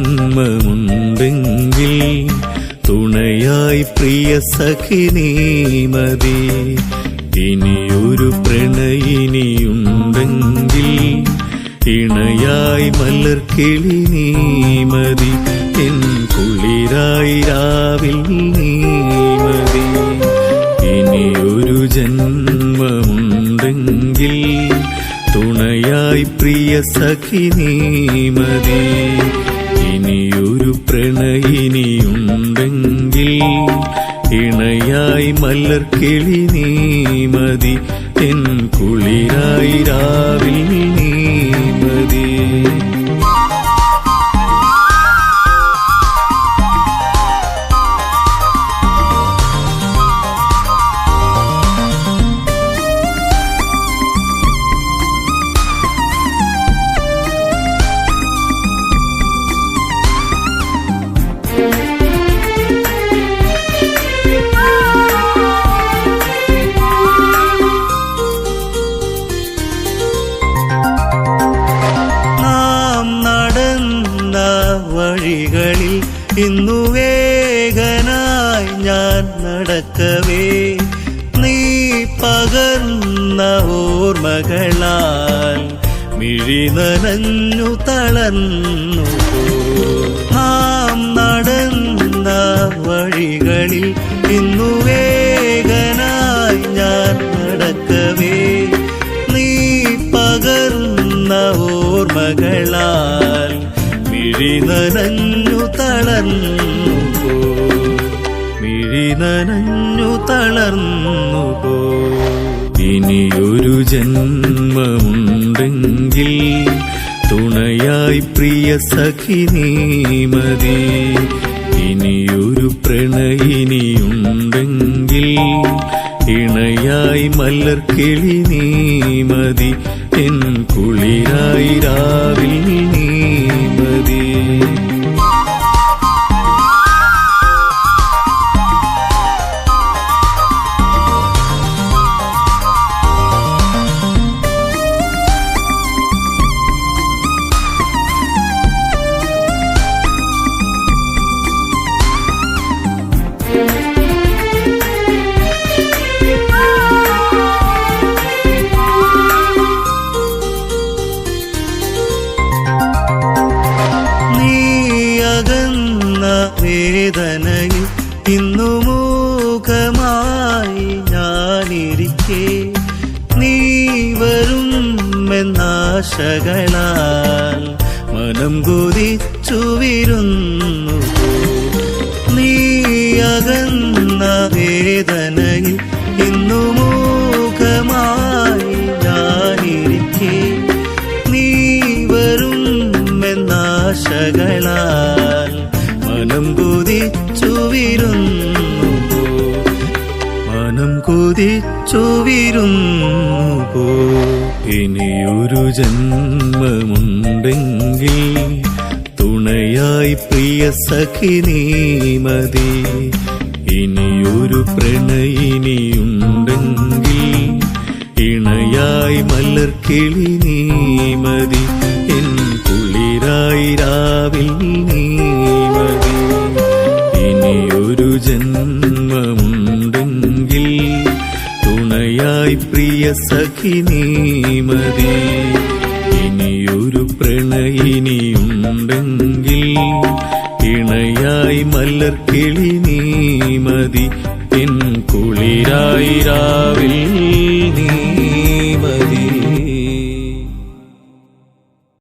ജന്മമുണ്ടെങ്കിൽ തുണയായി പ്രിയ സഖി നീ മതി. ഇനിയൊരു പ്രണയിനിയുണ്ടെങ്കിൽ ഇണയായി മലർക്കിളി നീ മതി. എൻ കുളിരായി രാവിൽ നീ മതി. ഇനിയൊരു ജന്മമുണ്ടെങ്കിൽ തുണയായി പ്രിയ സഖി നീ മതി. ഇനിയൊരു പ്രണയിനിയുണ്ടെങ്കിൽ ഇണയായി മലർക്കിളി നീ മതി. എൻ കുളിരായി രാവിൽ നീ മതി. വഴികളിൽ ഇന്നു വേഗനായി ഞാൻ നടക്കവേ നീ പകർന്ന ഓർമ്മകളാൽ മിഴി നനഞ്ഞു തളർന്നു. നാം നടന്ന വഴികളിൽ ഇന്നു വേഗനായി ഞാൻ നടക്കവേ നീ പകർന്ന ഓർമ്മകളാൽ മിഴി നനഞ്ഞു തളർന്നു പോ. മിഴി നനഞ്ഞു തളർന്നു പോ. ഇനിയൊരു ജന്മമുണ്ടെങ്കിൽ തുണയായി പ്രിയ സഖി നീ മതി. ഇനിയൊരു പ്രണയിനിയുണ്ടെങ്കിൽ ഇണയായി മലർക്കിളി നീ മതി. എൻ കുളിരായി രാവിൽ നീ മതി. വേദനയിൽ ഇന്നു മൂകമായി ഞാനിരിക്കെ നീ വരുമെന്നാശകളാൽ മനം കൊതിച്ചു വിരുന്നു. നീ അകന്ന വേദനയിൽ ഇന്നു മൂകമായി ഞാനിരിക്കെ നീ വരുമെന്നാശകളാൽ മനം കൊതിച്ചു വിരുന്നു പോ. മനം കൊതിച്ചു വിരുന്നു പോ. ഇനിയൊരു ജന്മമുണ്ടെങ്കിൽ തുണയായി പ്രിയ സഖി നീ മതി. ഇനിയൊരു പ്രണയിനിയുണ്ടെങ്കിൽ ഇണയായി മലർക്കിളി നീ മതി. എൻ കുളിരായി രാവിൽ നീ മതി. ഇനിയൊരു ജന്മമുണ്ടെങ്കിൽ തുണയായി പ്രിയ സഖി നീ മതി. ഇനിയൊരു പ്രണയിനിയുണ്ടെങ്കിൽ ഇണയായി മലർക്കിളി നീ മതി. എൻ കുളിരായി രാവിൽ